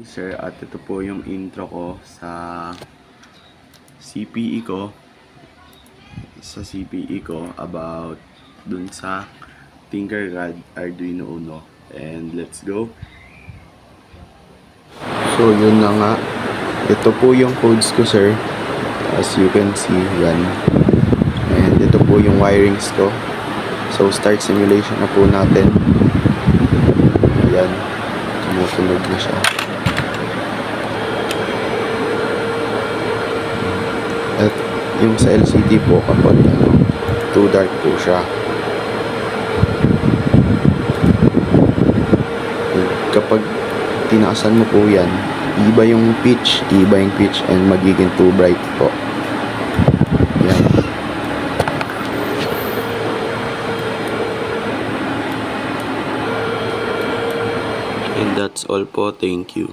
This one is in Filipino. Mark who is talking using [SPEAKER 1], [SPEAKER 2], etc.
[SPEAKER 1] Sir, at ito po yung intro ko sa CPE ko. About dun sa Tinkercad Arduino Uno. And let's go. So yun na nga. Ito po yung codes ko, sir. As you can see, yan. And ito po yung wirings ko. So start simulation na po natin. Ayan. Tumutunog na siya. At yung sa LCD po, kapag too dark po siya. Kapag tinaasan mo po yan, iba yung pitch and magiging too bright po. Yan. And that's all po. Thank you.